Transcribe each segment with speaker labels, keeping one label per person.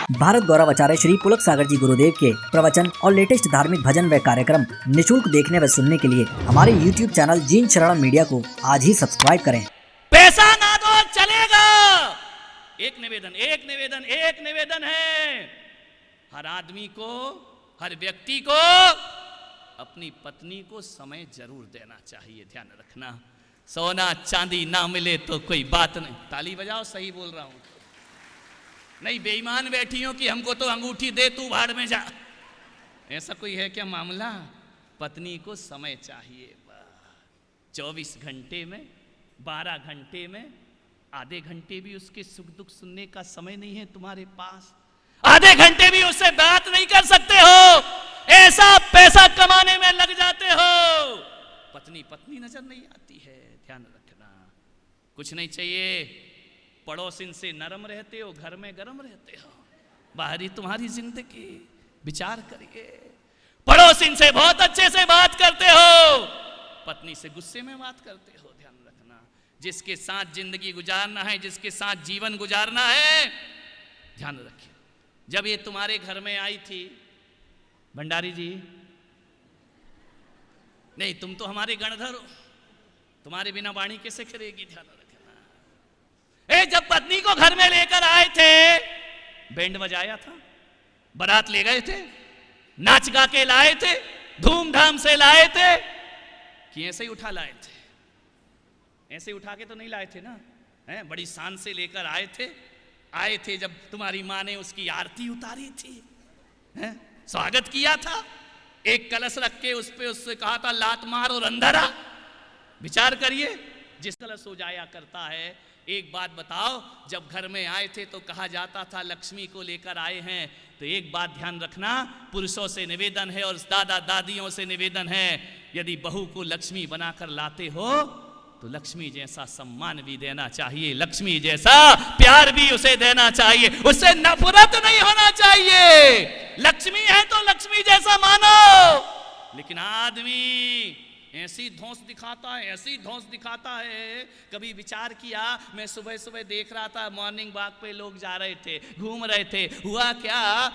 Speaker 1: भारत गौरव आचार्य श्री पुलक सागर जी गुरुदेव के प्रवचन और लेटेस्ट धार्मिक भजन व कार्यक्रम निशुल्क देखने व सुनने के लिए हमारे YouTube चैनल जीन शरण मीडिया को आज ही सब्सक्राइब करें।
Speaker 2: पैसा ना दो चलेगा। एक निवेदन है, हर आदमी को, हर व्यक्ति को अपनी पत्नी को समय जरूर देना चाहिए। ध्यान रखना, सोना चांदी ना मिले तो कोई बात नहीं। ताली बजाओ, सही बोल रहा हूं। नहीं बेईमान बैठी हो कि हमको तो अंगूठी दे, तू भाड़ में जा, ऐसा कोई है क्या मामला? पत्नी को समय चाहिए। 24 घंटे में, 12 घंटे में आधे घंटे भी उसके सुख दुख सुनने का समय नहीं है तुम्हारे पास। आधे घंटे भी उससे बात नहीं कर सकते हो, ऐसा पैसा कमाने में लग जाते हो। पत्नी नजर नहीं आती है। ध्यान रखना, कुछ नहीं चाहिए। पड़ोसिन से नरम रहते हो, घर में गरम रहते हो। बाहरी तुम्हारी जिंदगी विचार करिए। पड़ोसिन से बहुत अच्छे से बात करते हो, पत्नी से गुस्से में बात करते हो। ध्यान रखना, जिसके साथ जिंदगी गुजारना है, जिसके साथ जीवन गुजारना है, ध्यान रखिए। जब ये तुम्हारे घर में आई थी भंडारी जी, नहीं तुम तो हमारे गणधर हो, तुम्हारे बिना वाणी कैसे करेगी? ध्यान रखना। जब पत्नी को घर में लेकर आए थे, बैंड बजाया था, बारात ले गए थे, नाच गा के लाए थे, धूमधाम से लाए थे कि ऐसे ही उठा लाए थे? ऐसे उठा के तो नहीं लाए थे ना, बड़ी शान से लेकर आए थे। जब तुम्हारी माँ ने उसकी आरती उतारी थी, स्वागत किया था, एक कलश रख के उस पे उससे कहा था लात मार और अंदर आ। विचार करिए, जिस कलश हो जाया करता है। एक बात बताओ, जब घर में आए थे तो कहा जाता था लक्ष्मी को लेकर आए हैं। तो एक बात ध्यान रखना, पुरुषों से निवेदन है और दादा दादियों से निवेदन है, यदि बहू को लक्ष्मी बनाकर लाते हो तो लक्ष्मी जैसा सम्मान भी देना चाहिए, लक्ष्मी जैसा प्यार भी उसे देना चाहिए, उससे नफरत नहीं होना चाहिए। लक्ष्मी है तो लक्ष्मी जैसा मानो। लेकिन आदमी ऐसी धौंस दिखाता है। कभी विचार किया, मैं सुबह सुबह देख रहा था, मॉर्निंग वॉक पे लोग जा रहे थे, घूम रहे थे। हुआ क्या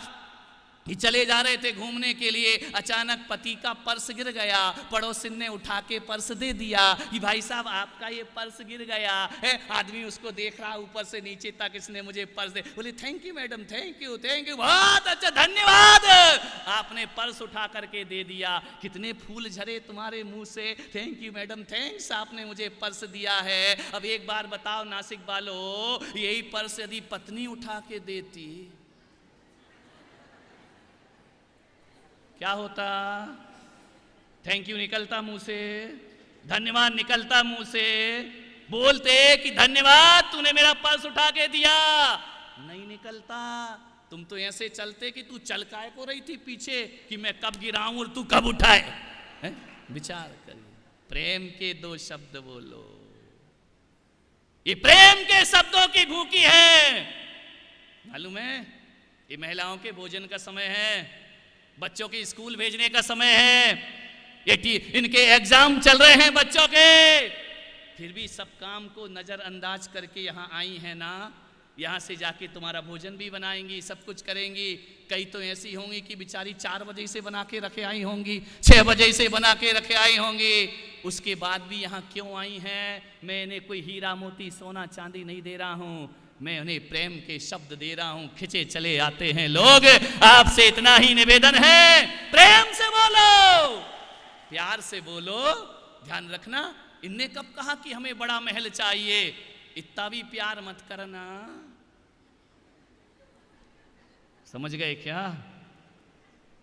Speaker 2: कि चले जा रहे थे घूमने के लिए, अचानक पति का पर्स गिर गया। पड़ोसिन ने उठा के पर्स दे दिया कि भाई साहब आपका ये पर्स गिर गया है। आदमी उसको देख रहा ऊपर से नीचे तक, इसने मुझे पर्स दे। बोले thank you madam, thank you, बहुत अच्छा, धन्यवाद, आपने पर्स उठा करके दे दिया। कितने फूल झरे तुम्हारे मुंह से, थैंक यू मैडम, थैंक्स, आपने मुझे पर्स दिया है। अब एक बार बताओ नासिक वालों, यही पर्स यदि पत्नी उठा के देती क्या होता? थैंक यू निकलता मुंह से, धन्यवाद निकलता मुंह से, बोलते कि धन्यवाद तूने मेरा पर्स उठा के दिया, नहीं निकलता। तुम तो ऐसे चलते कि तू चल काय को रही थी पीछे कि मैं कब गिराऊं और तू कब उठाए। विचार करिए, प्रेम के 2 शब्द बोलो। ये प्रेम के शब्दों की भूखी है। मालूम है, ये महिलाओं के भोजन का समय है, बच्चों के स्कूल भेजने का समय है, ये इनके एग्जाम चल रहे हैं बच्चों के, फिर भी सब काम को नजरअंदाज करके यहाँ आई हैं ना। यहाँ से जाके तुम्हारा भोजन भी बनाएंगी, सब कुछ करेंगी। कई तो ऐसी होंगी कि बेचारी 4 बजे से बना के रखे आई होंगी, 6 बजे से बना के रखे आई होंगी। उसके बाद भी यहाँ क्यों आई हैं? मैं इन्हें कोई हीरा मोती सोना चांदी नहीं दे रहा हूँ, मैं उन्हें प्रेम के शब्द दे रहा हूं। खिंचे चले आते हैं लोग, आपसे इतना ही निवेदन है, प्रेम से बोलो, प्यार से बोलो। ध्यान रखना, इनने कब कहा कि हमें बड़ा महल चाहिए? इतना भी प्यार मत करना, समझ गए क्या?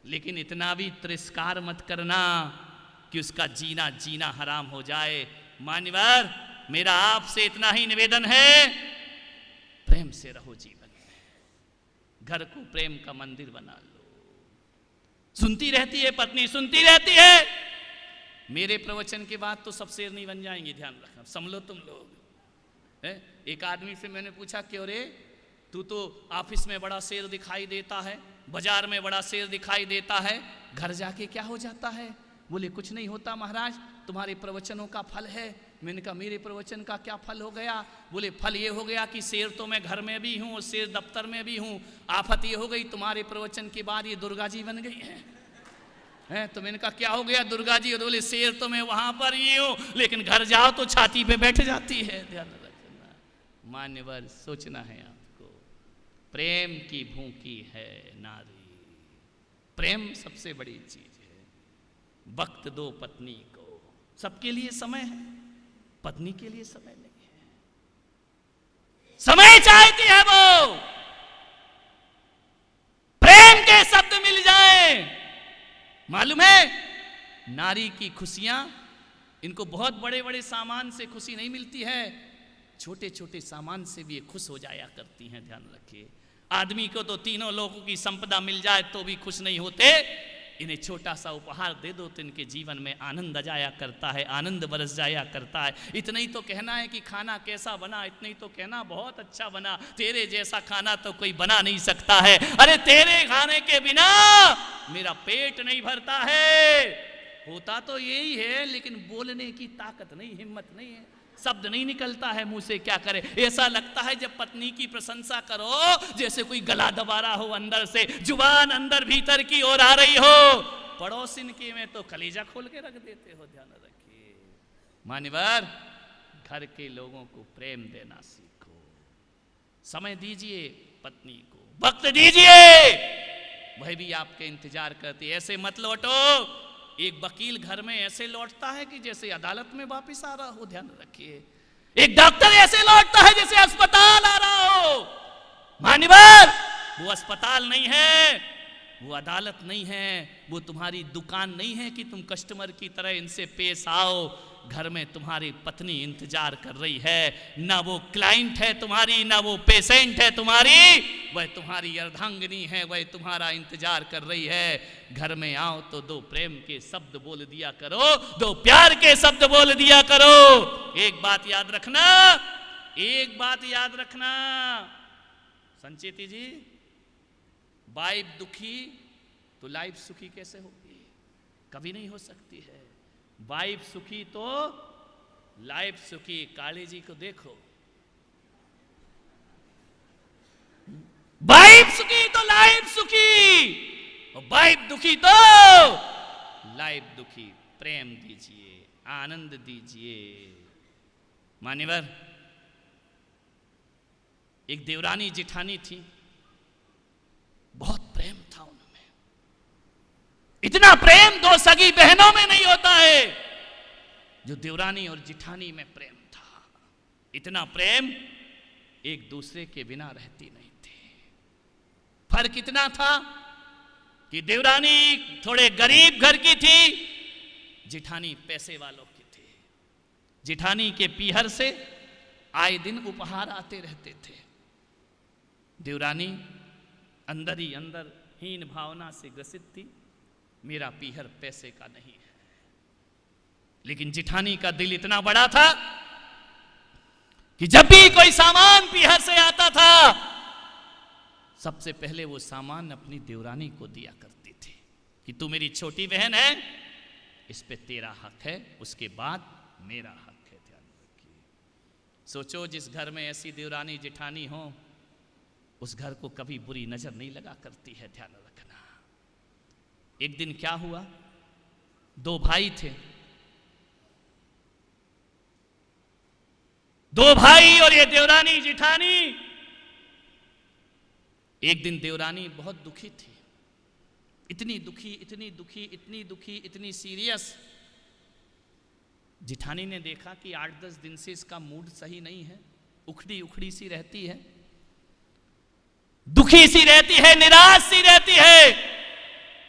Speaker 2: लेकिन इतना भी तिरस्कार मत करना कि उसका जीना हराम हो जाए। मान्यवर, मेरा आपसे इतना ही निवेदन है, प्रेम से रहो जीवन में, घर को प्रेम का मंदिर बना लो। सुनती रहती है पत्नी, सुनती रहती है। मेरे प्रवचन के बाद तो सब शेर नहीं बन जाएंगे, ध्यान रखना, समझो तुम लोग। एक आदमी से मैंने पूछा, क्यों रे, तू तो ऑफिस में बड़ा शेर दिखाई देता है, बाजार में बड़ा शेर दिखाई देता है, घर जाके क्या हो जाता है? बोले कुछ नहीं होता महाराज, तुम्हारे प्रवचनों का फल है। मैंने कहा मेरे प्रवचन का क्या फल हो गया? बोले फल ये हो गया कि शेर तो मैं घर में भी हूँ और शेर दफ्तर में भी हूँ, आफत ये हो गई तुम्हारे प्रवचन के बाद ये दुर्गा जी बन गई है। तो मैंने कहा क्या हो गया दुर्गा जी? और बोले शेर तो मैं वहां पर ही हूँ, लेकिन घर जाओ तो छाती पे बैठ जाती है। ध्यान रखना मान्यवर, सोचना है आपको। प्रेम की भूखी है नारी, प्रेम सबसे बड़ी चीज है। वक्त दो पत्नी को, सबके लिए समय है, पत्नी के लिए समय नहीं है। समय चाहती है वो, प्रेम के शब्द मिल जाए। मालूम है नारी की खुशियां, इनको बहुत बड़े बड़े सामान से खुशी नहीं मिलती है, छोटे छोटे सामान से भी ये खुश हो जाया करती हैं। ध्यान रखिए, आदमी को तो तीनों लोगों की संपदा मिल जाए तो भी खुश नहीं होते, इन्हें छोटा सा उपहार दे दो तो इनके जीवन में आनंद आ जाया करता है, आनंद बरस जाया करता है। इतना ही तो कहना है कि खाना कैसा बना, इतना ही तो कहना बहुत अच्छा बना, तेरे जैसा खाना तो कोई बना नहीं सकता है। अरे तेरे खाने के बिना मेरा पेट नहीं भरता है। होता तो यही है, लेकिन बोलने की ताकत नहीं, हिम्मत नहीं है, शब्द नहीं निकलता है मुंह से, क्या करे। ऐसा लगता है जब पत्नी की प्रशंसा करो जैसे कोई गला दबा रहा हो, अंदर से जुबान अंदर भीतर की ओर आ रही हो। पड़ोसिन के में तो कलेजा खोल के रख देते हो। ध्यान रखिए मान्यवर, घर के लोगों को प्रेम देना सीखो, समय दीजिए पत्नी को, वक्त दीजिए, वह भी आपके इंतजार करती है। ऐसे मत लौटो, एक वकील घर में ऐसे लौटता है कि जैसे अदालत में वापस आ रहा हो। ध्यान रखिए, एक डॉक्टर ऐसे लौटता है जैसे अस्पताल आ रहा हो। मान्यवर, वो अस्पताल नहीं है, वो अदालत नहीं है, वो तुम्हारी दुकान नहीं है कि तुम कस्टमर की तरह इनसे पेश आओ। घर में तुम्हारी पत्नी इंतजार कर रही है, ना वो क्लाइंट है तुम्हारी, ना वो पेशेंट है तुम्हारी, वह तुम्हारी अर्धांगिनी है, वह तुम्हारा इंतजार कर रही है। घर में आओ तो दो प्रेम के शब्द बोल दिया करो, दो प्यार के शब्द बोल दिया करो। एक बात याद रखना, एक बात याद रखना संचेती जी, वाइफ दुखी तो लाइफ सुखी कैसे होगी? कभी नहीं हो सकती है। वाइफ सुखी तो लाइफ सुखी। काली जी को देखो, वाइफ सुखी तो लाइफ सुखी, और वाइफ दुखी तो लाइफ दुखी। प्रेम दीजिए, आनंद दीजिए। मान्यवर, एक देवरानी जिठानी थी, बहुत प्रेम था उनमें। इतना प्रेम दो सगी बहनों में नहीं होता है जो देवरानी और जिठानी में प्रेम था। इतना प्रेम एक दूसरे के बिना रहती नहीं थी। फर्क इतना था कि देवरानी थोड़े गरीब घर की थी, जिठानी पैसे वालों की थी। जिठानी के पीहर से आए दिन उपहार आते रहते थे। देवरानी अंदर ही अंदर हीन भावना से ग्रसित थी, मेरा पीहर पैसे का नहीं है। लेकिन जिठानी का दिल इतना बड़ा था कि जब भी कोई सामान पीहर से आता था, सबसे पहले वो सामान अपनी देवरानी को दिया करती थी कि तू मेरी छोटी बहन है, इस पे तेरा हक है, उसके बाद मेरा हक है। ध्यान रखिए। सोचो जिस घर में ऐसी देवरानी जिठानी हो, उस घर को कभी बुरी नजर नहीं लगा करती है। ध्यान रखना। एक दिन क्या हुआ, दो भाई थे, दो भाई और ये देवरानी जिठानी। एक दिन देवरानी बहुत दुखी थी, इतनी दुखी, इतनी दुखी, इतनी दुखी, इतनी सीरियस। जिठानी ने देखा कि 8-10 दिन से इसका मूड सही नहीं है, उखड़ी उखड़ी सी रहती है, दुखी सी रहती है, निराश सी रहती है।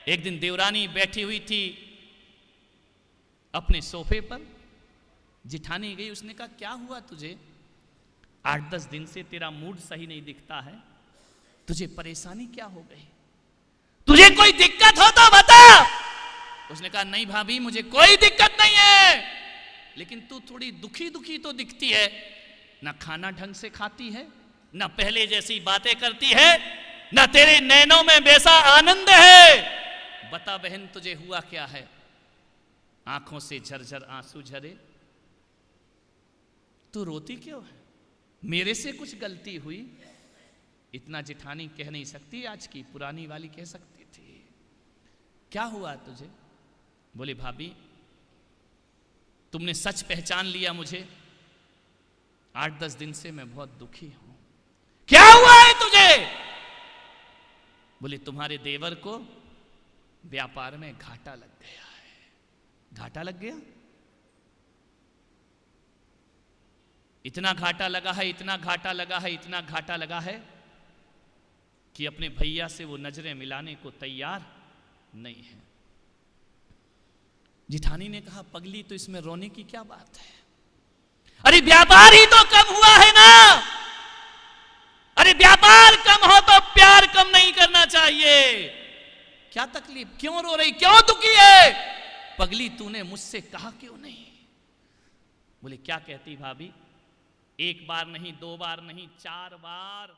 Speaker 2: एक दिन देवरानी बैठी हुई थी अपने सोफे पर, जिठानी गई, उसने कहा क्या हुआ तुझे? 8-10 दिन से तेरा मूड सही नहीं दिखता है, तुझे परेशानी क्या हो गई? तुझे कोई दिक्कत हो तो बता। उसने कहा नहीं भाभी, मुझे कोई दिक्कत नहीं है, लेकिन तू थोड़ी दुखी दुखी तो दिखती है, ना खाना ढंग से खाती है, ना पहले जैसी बातें करती है, ना तेरे नैनों में वैसा आनंद है। बता बहन, तुझे हुआ क्या है? आंखों से झरझर आंसू झरे। तू रोती क्यों है? मेरे से कुछ गलती हुई? इतना जिठानी कह नहीं सकती, आज की पुरानी वाली कह सकती थी। क्या हुआ तुझे? बोले भाभी तुमने सच पहचान लिया मुझे, 8-10 दिन से मैं बहुत दुखी हूं। क्या हुआ है तुझे? बोले तुम्हारे देवर को व्यापार में घाटा लग गया है। घाटा लग गया? इतना घाटा लगा है, इतना घाटा लगा है, इतना घाटा लगा है कि अपने भैया से वो नजरें मिलाने को तैयार नहीं है। जिठानी ने कहा पगली तो इसमें रोने की क्या बात है? अरे व्यापार ही तो कम हुआ है ना। अरे व्यापार कम हो तो प्यार कम नहीं करना चाहिए। क्या तकलीफ, क्यों रो रही, क्यों दुखी है? पगली तूने मुझसे कहा क्यों नहीं? बोले क्या कहती भाभी? 1 बार नहीं, 2 बार नहीं, 4 बार